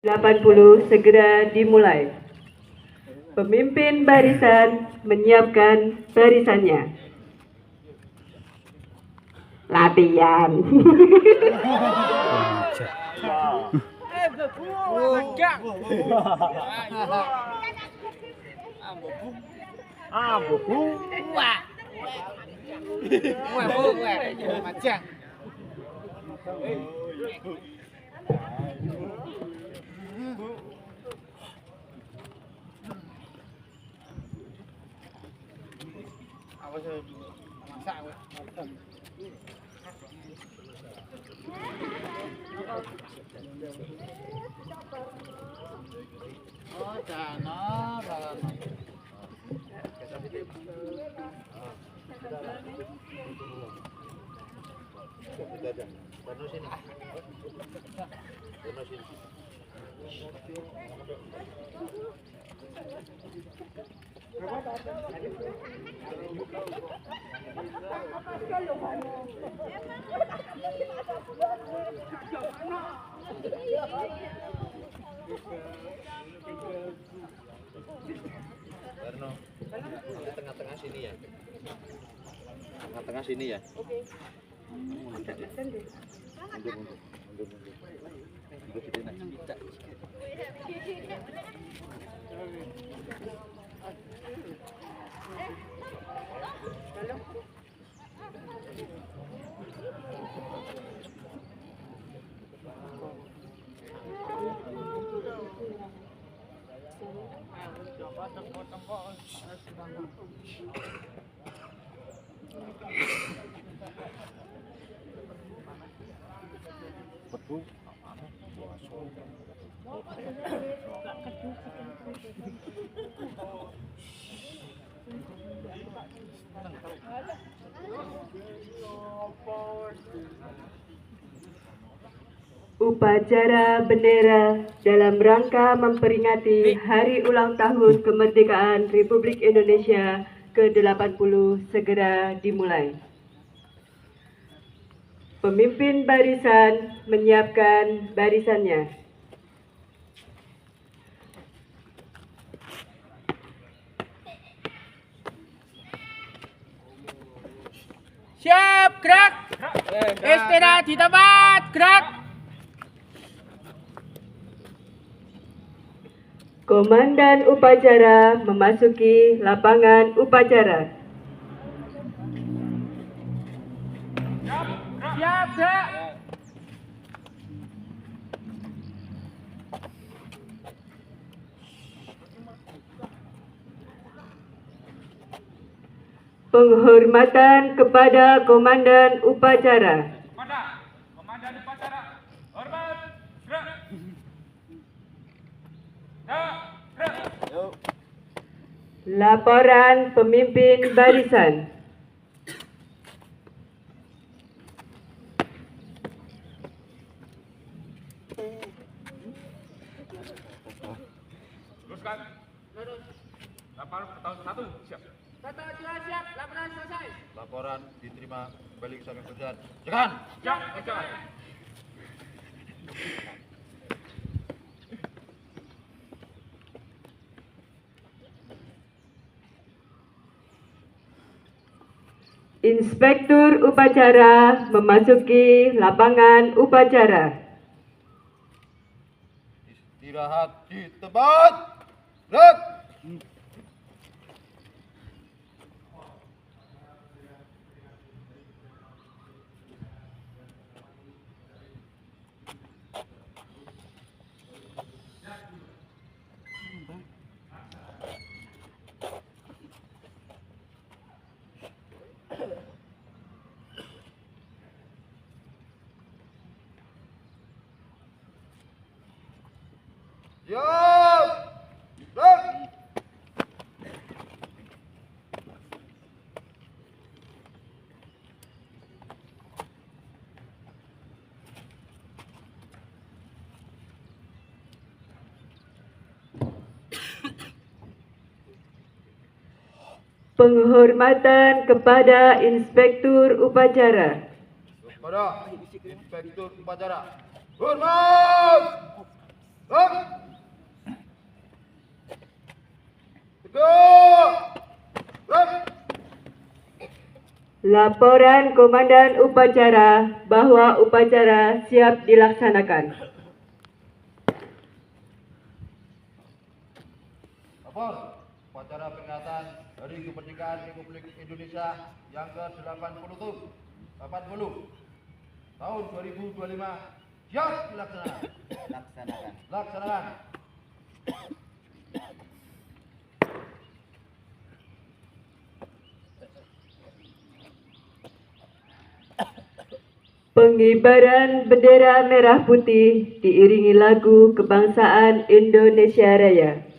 80 segera dimulai. Pemimpin barisan menyiapkan barisannya. Latihan. Karno, tengah-tengah sini ya. Tengah-tengah sini ya. Oke. Upacara bendera dalam rangka memperingati Hari Ulang Tahun Kemerdekaan Republik Indonesia ke-80 segera dimulai. Pemimpin barisan menyiapkan barisannya. Siap, gerak. Istirahat di tempat, gerak. Komandan upacara memasuki lapangan upacara. Siap, gerak. Penghormatan kepada Komandan Upacara. Komandan upacara, hormat, gerak. Gerak. Laporan pemimpin barisan. Teruskan. Laporan tahun 1, siap. Siap, laporan selesai. Laporan diterima kembali ke samping pekerjaan. Jangan. Siap, jalan. Inspektur upacara memasuki lapangan upacara. Istirahat di tempat. Gerak. Siap. Gerak. Penghormatan kepada Inspektur Upacara. Kepada Inspektur Upacara. Hormat! Gerak. Tegak. Gerak. Laporan Komandan Upacara bahwa upacara siap dilaksanakan. Lapor, upacara peringatan Hari Kemerdekaan Republik Indonesia yang ke-80 tahun 2025 siap dilaksanakan. Laksanakan. Pengibaran bendera merah putih diiringi lagu kebangsaan Indonesia Raya.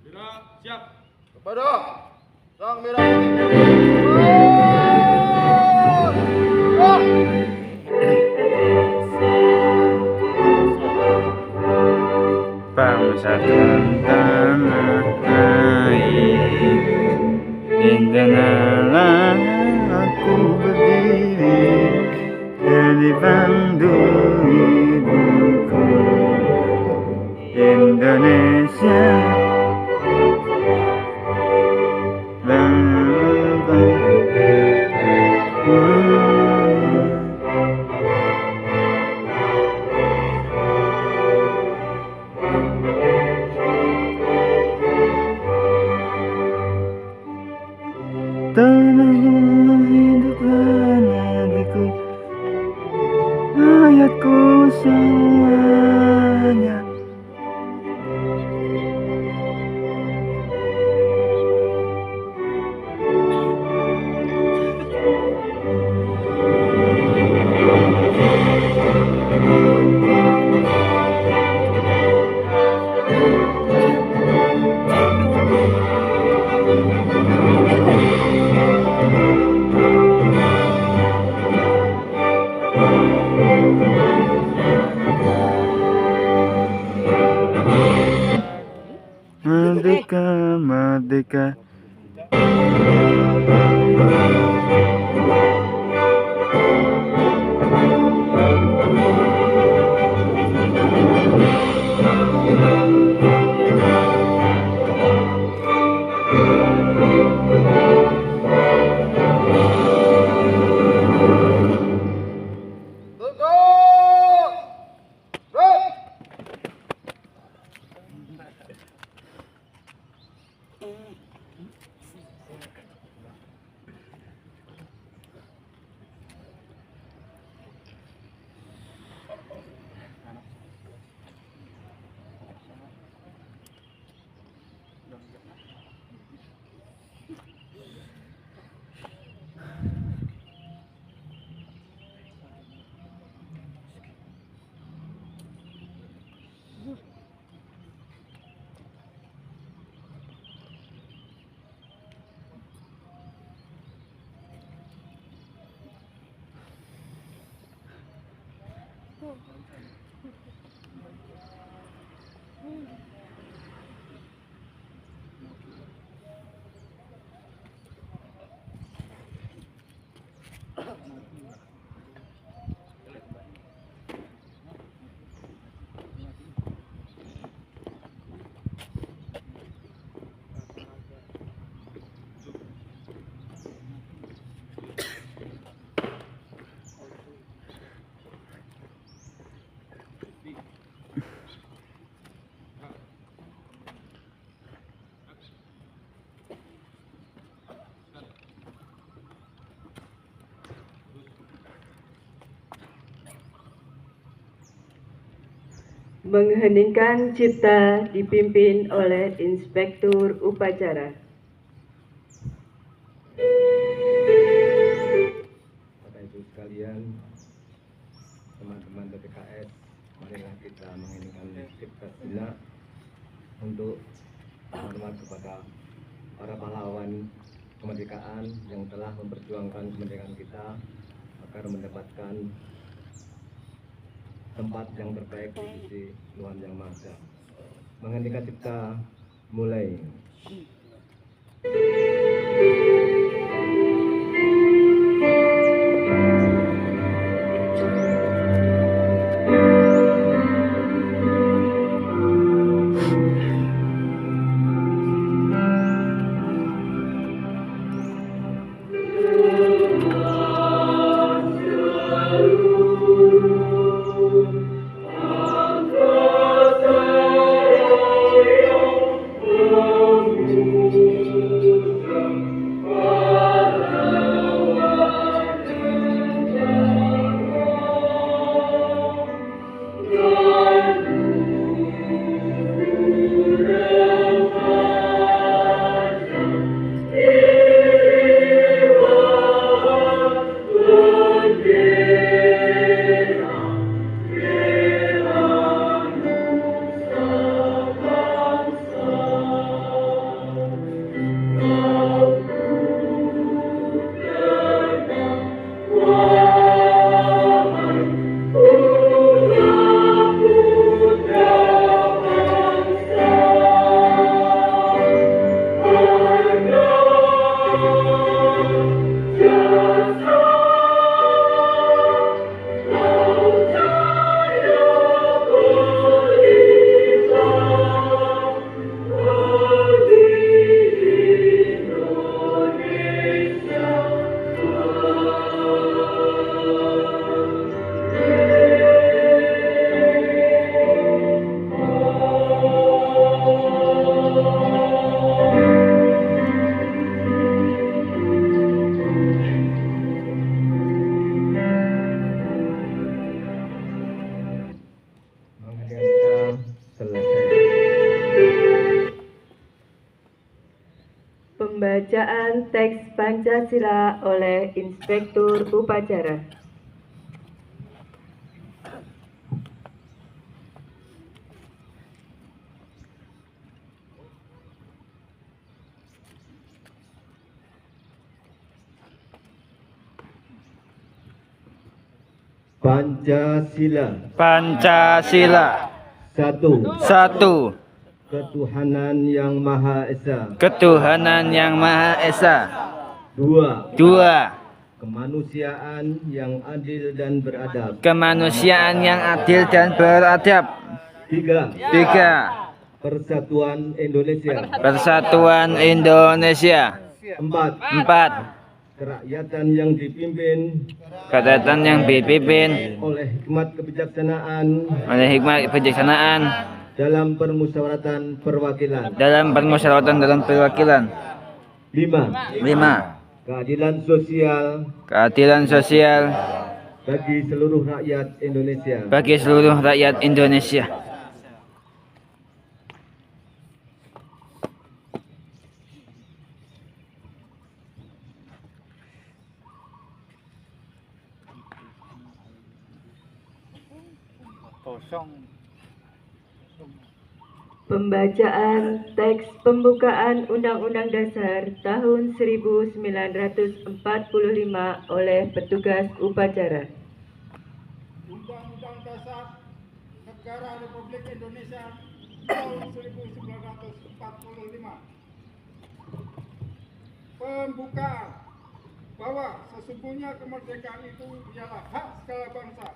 Bendera siap. Kepada Sang Merah Putih. Persatuan tanah air, indahlah aku berdiri di panggung ibuku, Indonesia. Tanahku hiduplah negeriku, rakyatku semuanya. Merdeka, merdeka. Tegak. Gerak. Mengheningkan cipta dipimpin oleh Inspektur Upacara. Bapak Ibu sekalian, teman-teman PPKS, marilah kita mengheningkan cipta sejenak untuk hormat kepada para pahlawan kemerdekaan yang telah memperjuangkan kemerdekaan kita agar mendapatkan tempat yang terbaik di sisi Tuhan Yang Maha Esa. Mengheningkan cipta mulai. Pembacaan teks Pancasila oleh Inspektur Upacara. Pancasila. Pancasila. Satu. 1. Ketuhanan Yang Maha Esa. Ketuhanan Yang Maha Esa. 2. 2. Kemanusiaan yang adil dan beradab. Kemanusiaan yang adil dan beradab. 3. 3. Persatuan Indonesia. Persatuan Indonesia. 4. 4. Kerakyatan yang dipimpin Kerakyatan yang dipimpin oleh hikmat kebijaksanaan oleh hikmat kebijaksanaan dalam permusyawaratan perwakilan. dalam perwakilan. 5. 5. Keadilan sosial Bagi seluruh rakyat Indonesia. Pembacaan teks pembukaan Undang-Undang Dasar tahun 1945 oleh petugas upacara. Undang-Undang Dasar Negara Republik Indonesia tahun 1945. Pembukaan bahwa sesungguhnya kemerdekaan itu ialah hak segala bangsa,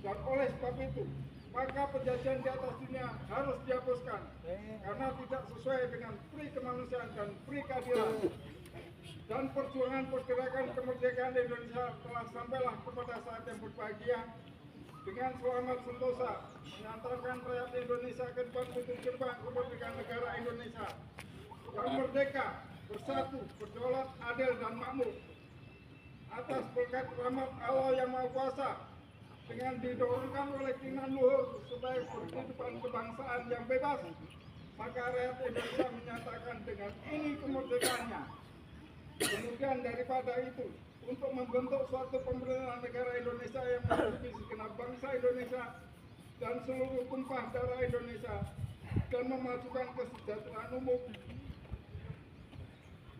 dan oleh sebab itu maka penjajahan di atas dunia harus dihapuskan karena tidak sesuai dengan pri kemanusiaan dan pri keadilan. Dan perjuangan pergerakan kemerdekaan Indonesia telah sampailah kepada saat yang berbahagia dengan selamat sentosa mengantarkan rakyat Indonesia ke depan pintu gerbang kemerdekaan negara Indonesia yang merdeka, bersatu, berdaulat, adil dan makmur atas berkat rahmat Allah yang Maha Kuasa, dengan didorongkan oleh keinginan luhur supaya berkehidupan kebangsaan yang bebas, maka rakyat Indonesia menyatakan dengan ini kemerdekaannya. Kemudian daripada itu, untuk membentuk suatu pemerintahan negara Indonesia yang melindungi segenap bangsa Indonesia dan seluruh tumpah darah Indonesia, dan memajukan kesejahteraan umum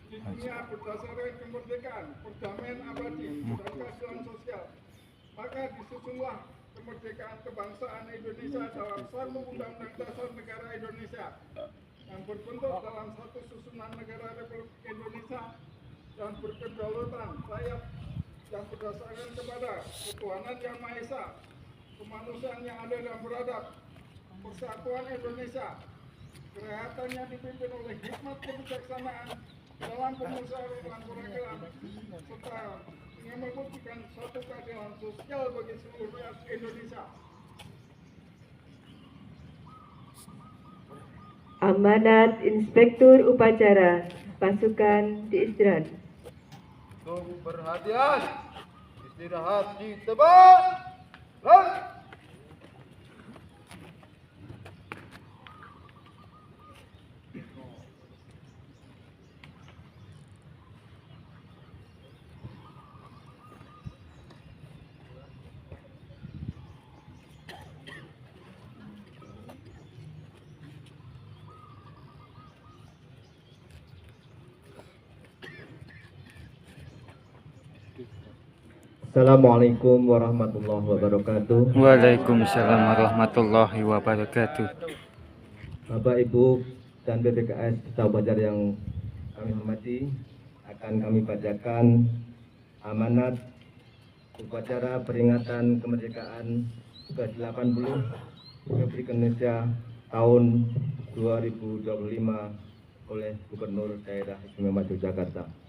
di dunia berdasarkan kemerdekaan, perdamaian abadi, dan keadilan sosial, maka disusunlah kemerdekaan kebangsaan Indonesia dalam satu Undang-Undang Dasar Negara Indonesia yang berbentuk dalam satu susunan negara Republik Indonesia dan berkedaulatan rakyat yang berdasarkan kepada ketuhanan yang Maha Esa, kemanusiaan yang adil dan beradab, persatuan Indonesia, kerakyatan yang dipimpin oleh hikmat kebijaksanaan dalam pemusyawaratan dan perwakilan, serta yang membuktikan suatu keadilan sosial bagi seluruh rakyat Indonesia. Amanat Inspektur Upacara Pasukan Diistirahat. Untuk perhatian, istirahat di tempat. Assalamualaikum warahmatullahi wabarakatuh. Waalaikumsalam warahmatullahi wabarakatuh. Bapak, Ibu, dan BPKS Desa Upacara yang kami hormati, akan kami bacakan amanat upacara peringatan kemerdekaan ke-80 Republik Indonesia tahun 2025 oleh Gubernur Daerah Istimewa Yogyakarta.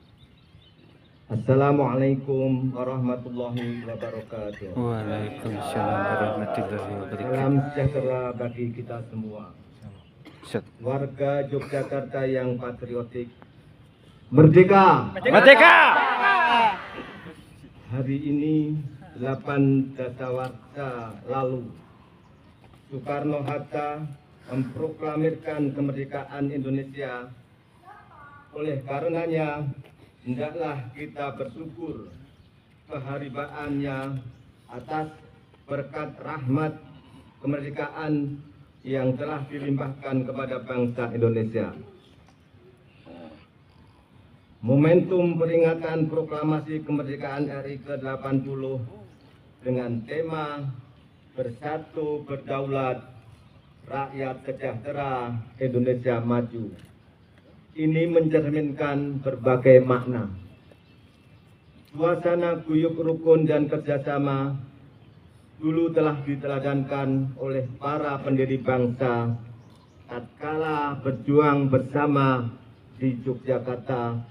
Assalamualaikum warahmatullahi wabarakatuh. Waalaikumsalam warahmatullahi wabarakatuh. Salam sejahtera bagi kita semua. Warga Yogyakarta yang patriotik. Merdeka! Merdeka! Hari ini 8 dasawarsa lalu Soekarno-Hatta memproklamirkan kemerdekaan Indonesia. Oleh karenanya hendaklah kita bersyukur keharibaannya atas berkat rahmat kemerdekaan yang telah dilimpahkan kepada bangsa Indonesia. Momentum peringatan proklamasi kemerdekaan RI ke-80 dengan tema Bersatu Berdaulat, Rakyat Sejahtera, Indonesia Maju ini mencerminkan berbagai makna. Suasana guyup rukun dan kerjasama dulu telah diteladankan oleh para pendiri bangsa tatkala berjuang bersama di Yogyakarta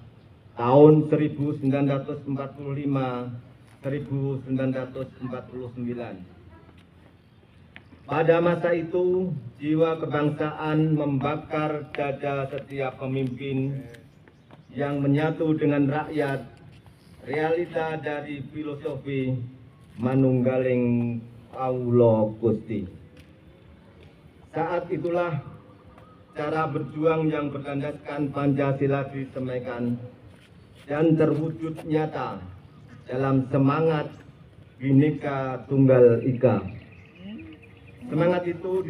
tahun 1945-1949. Pada masa itu, jiwa kebangsaan membakar dada setiap pemimpin yang menyatu dengan rakyat, realita dari filosofi manunggaling Paulo Gusti. Saat itulah cara berjuang yang berlandaskan Pancasila disemaikan dan terwujud nyata dalam semangat Bhinneka Tunggal Ika. Semangat itu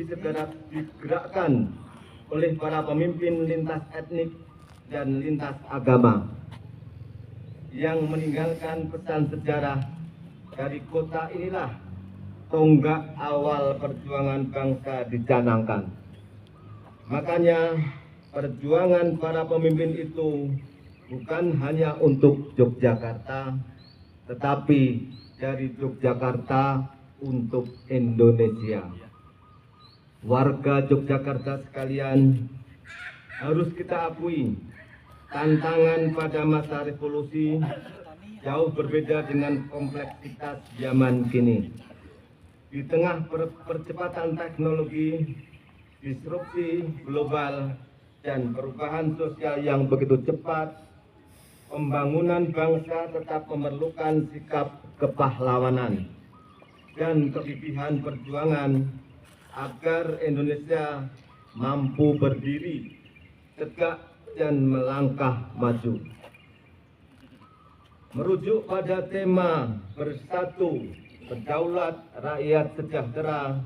digerakkan oleh para pemimpin lintas etnik dan lintas agama yang meninggalkan pesan sejarah. Dari kota inilah tonggak awal perjuangan bangsa dicanangkan. Makanya perjuangan para pemimpin itu bukan hanya untuk Yogyakarta, tetapi dari Yogyakarta untuk Indonesia. Warga Yogyakarta sekalian, harus kita akui, tantangan pada masa revolusi jauh berbeda dengan kompleksitas zaman kini. Di tengah percepatan teknologi, disrupsi global, dan perubahan sosial yang begitu cepat, pembangunan bangsa tetap memerlukan sikap kepahlawanan dan kegigihan perjuangan agar Indonesia mampu berdiri tegak dan melangkah maju. Merujuk pada tema Bersatu, Berdaulat, Rakyat Sejahtera,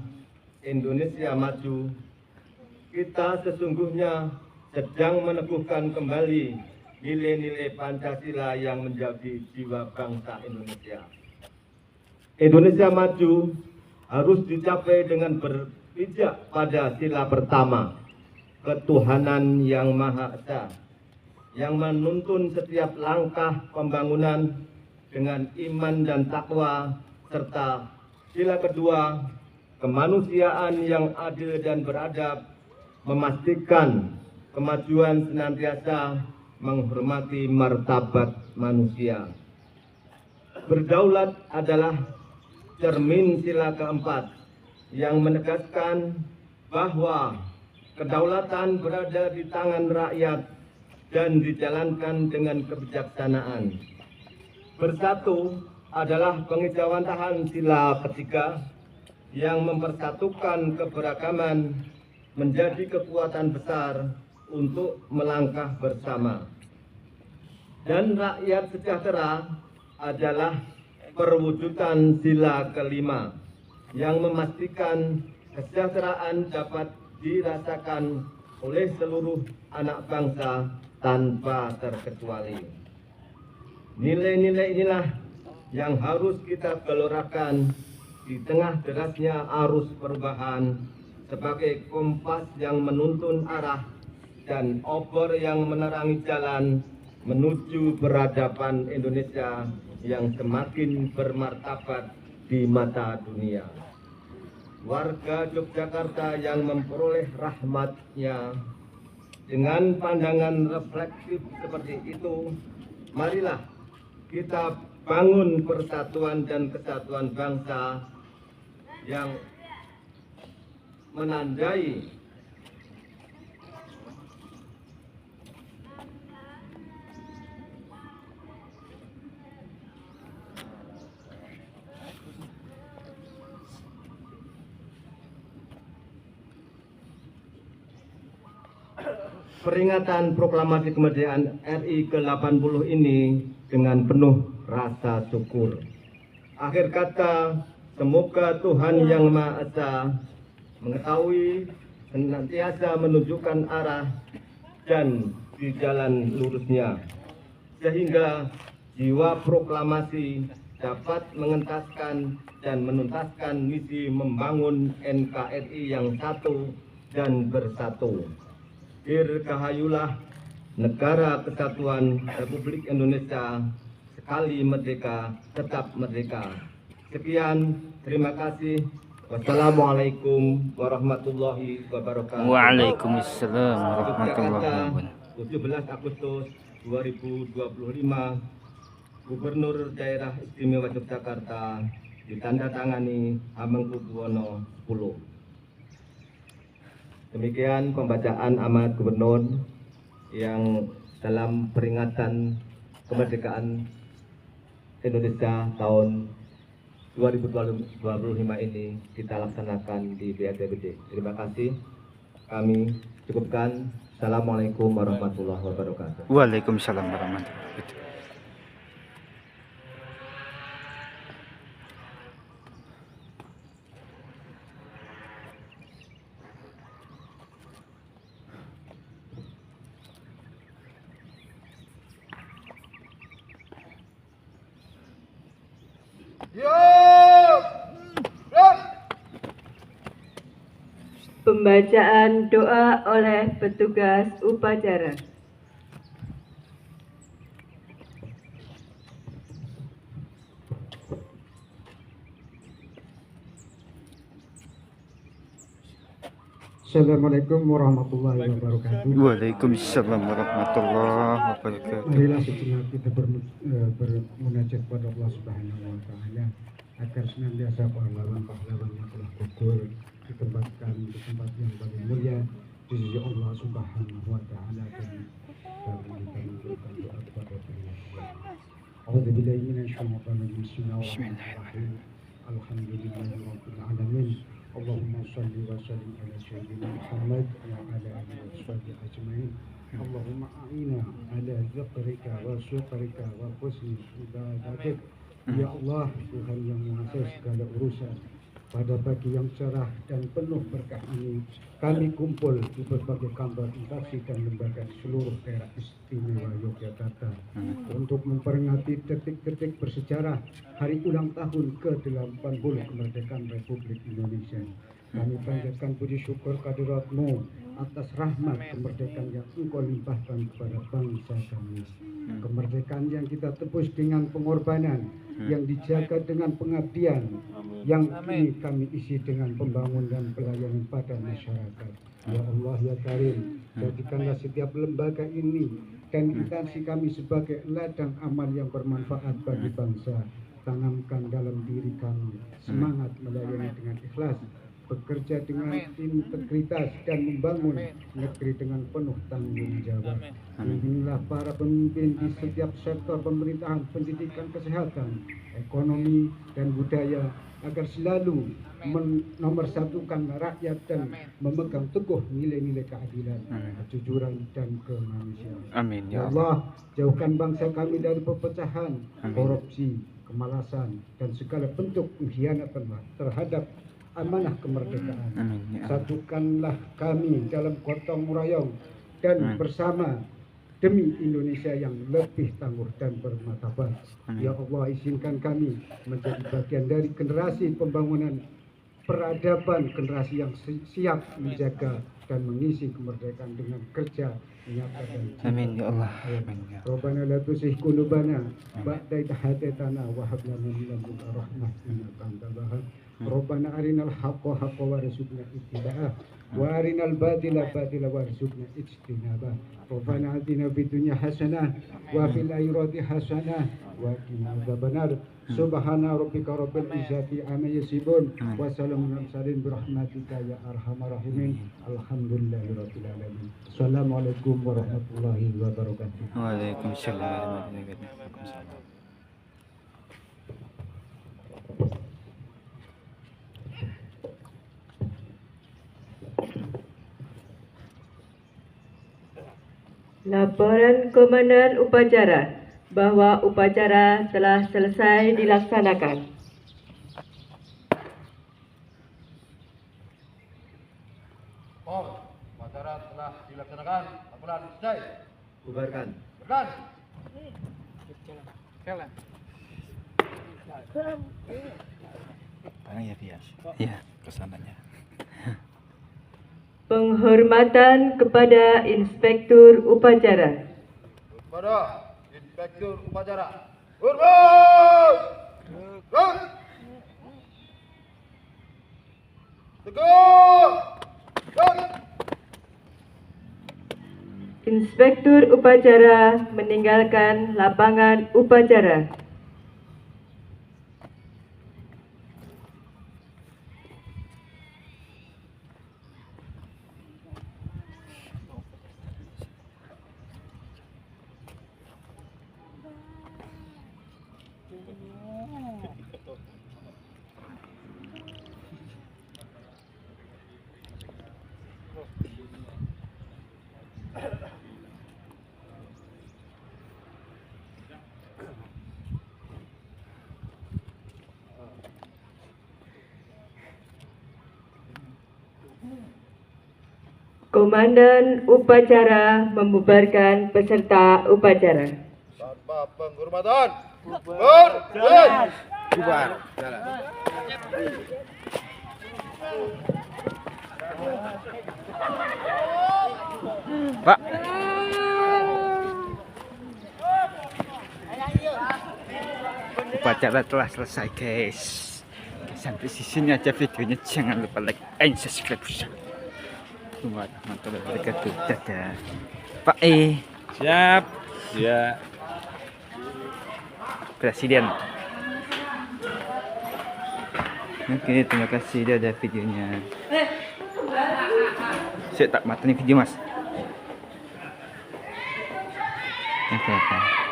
Indonesia Maju, kita sesungguhnya sedang meneguhkan kembali nilai-nilai Pancasila yang menjadi jiwa bangsa Indonesia. Indonesia Maju harus dicapai dengan berpijak pada sila pertama, ketuhanan yang Maha Esa, yang menuntun setiap langkah pembangunan dengan iman dan takwa, serta sila kedua, kemanusiaan yang adil dan beradab, memastikan kemajuan senantiasa menghormati martabat manusia. Berdaulat adalah cermin sila keempat yang menegaskan bahwa kedaulatan berada di tangan rakyat dan dijalankan dengan kebijaksanaan. Bersatu adalah pengejawantahan sila ketiga yang mempersatukan keberagaman menjadi kekuatan besar untuk melangkah bersama. Dan rakyat sejahtera adalah perwujudan sila kelima yang memastikan kesejahteraan dapat dirasakan oleh seluruh anak bangsa tanpa terkecuali. Nilai-nilai inilah yang harus kita gelorakan di tengah derasnya arus perubahan sebagai kompas yang menuntun arah dan obor yang menerangi jalan menuju peradaban Indonesia yang semakin bermartabat di mata dunia. Warga Yogyakarta yang memperoleh rahmatnya dengan pandangan refleksif seperti itu, marilah kita bangun persatuan dan kesatuan bangsa yang menandai peringatan proklamasi kemerdekaan RI ke-80 ini dengan penuh rasa syukur. Akhir kata, semoga Tuhan Yang Maha Esa mengetahui, senantiasa menunjukkan arah dan di jalan lurusnya, sehingga jiwa proklamasi dapat mengentaskan dan menuntaskan misi membangun NKRI yang satu dan bersatu. Dirgahayulah Negara Kesatuan Republik Indonesia, sekali merdeka, tetap merdeka. Sekian, terima kasih. Wassalamualaikum warahmatullahi wabarakatuh. Waalaikumsalam warahmatullahi wabarakatuh. 17 Agustus 2025, Gubernur Daerah Istimewa Yogyakarta, ditandatangani Hamengkubuwono 10. Demikian pembacaan amanat gubernur yang dalam peringatan kemerdekaan Indonesia tahun 2025 ini kita laksanakan di BRTBD. Terima kasih. Kami cukupkan. Assalamualaikum warahmatullahi wabarakatuh. Waalaikumsalam warahmatullahi wabarakatuh. Yo! Pembacaan doa oleh petugas upacara. Assalamualaikum warahmatullahi wabarakatuh. Waalaikumsalam warahmatullahi wabarakatuh. Marilah sejenak kita bermunajat kepada Allah Subhanahu wa taala agar senantiasa pahlawan-pahlawan yang telah gugur ditempatkan di tempat yang paling mulia di sisi Allah Subhanahu wa taala, dan kita mengucapkan doa kepada beliau. A'udzubillahi minasyaitonir rajim. Bismillahirrahmanirrahim. Alhamdulillahirabbil alamin. Allahumma shalli wa sallim ala sayyidina Muhammad wa ala alihi wa sahbihi ajma'in. Allahumma a'ina ala zikrika wa syukrika wa husni ibadatik. Ya Allah, Tuhan yang menguasai segala urusan, pada pagi yang cerah dan penuh berkah ini kami kumpul di berbagai kantor instansi dan lembaga di seluruh daerah istimewa Yogyakarta untuk memperingati detik-detik bersejarah hari ulang tahun ke-80 kemerdekaan Republik Indonesia. Kami panjatkan puji syukur kehadirat-Mu atas rahmat kemerdekaan yang Engkau limpahkan kepada bangsa kami. Kemerdekaan yang kita tebus dengan pengorbanan, yang dijaga dengan pengabdian, yang kini kami isi dengan pembangunan dan pelayanan pada masyarakat. Ya Allah ya Karim, jadikanlah setiap lembaga ini dan instansi kami sebagai ladang amal yang bermanfaat bagi bangsa. Tanamkan dalam diri kami semangat melayani dengan ikhlas, bekerja dengan integritas, dan membangun negeri dengan penuh tanggung jawab. Bimbinglah para pemimpin di setiap sektor pemerintahan, pendidikan, kesehatan, ekonomi, dan budaya agar selalu menomorsatukan rakyat dan memegang teguh nilai-nilai keadilan, kejujuran, dan kemanusiaan. Amin Ya ya Allah, Allah. jauhkan bangsa kami dari perpecahan, korupsi, kemalasan, dan segala bentuk pengkhianatan terhadap amanah kemerdekaan. Amin ya Allah. Satukanlah kami dalam gotong royong dan bersama demi Indonesia yang lebih tangguh dan bermartabat. Ya Allah, izinkan kami menjadi bagian dari generasi pembangunan peradaban, generasi yang siap menjaga dan mengisi kemerdekaan dengan kerja nyata dan cinta. Amin ya Allah. Amin ya Allah. Rabbana la tuzigh qulubana ba'da idh hadaytana wa hab lana min ladunka rahmah innaka antal wahhab. Rabbana arinal haqqa haqqan warzuqna ittiba'ah wa arinal batila batila warzuqna ijtinabah. Rabbana atina fid dunya hasanah wa fil akhirati hasanah wa qina adzabannar. Subhana rabbika rabbil izzati amma yasifun wa salamun alal mursalin birahmatika ya arhamar rahimin. Alhamdulillahirabbil alamin. Assalamualaikum warahmatullahi wabarakatuh. Waalaikumsalam warahmatullahi wabarakatuh. Laporan Komandan Upacara bahwa upacara telah selesai dilaksanakan. Upacara telah dilaksanakan. Laporan selesai. Bubarkan. Bubarkan. Ya bias. Ya, kesananya. Penghormatan kepada Inspektur Upacara. Kepada Inspektur Upacara. Hormat! Teguh! Teguh! Inspektur Upacara meninggalkan lapangan upacara. Komandan Upacara membubarkan peserta upacara. Tanpa penghormatan. Bubar! Bubar. Jalan. Pak. Upacara telah selesai guys. Sampai di sini aja videonya. Jangan lupa like and subscribe. Warahmatullahi wabarakatuh. Dadah. Pak Siap. Ya. Presiden. Oke, terima kasih. Dadah videonya. Saya tak matang video mas. Oke.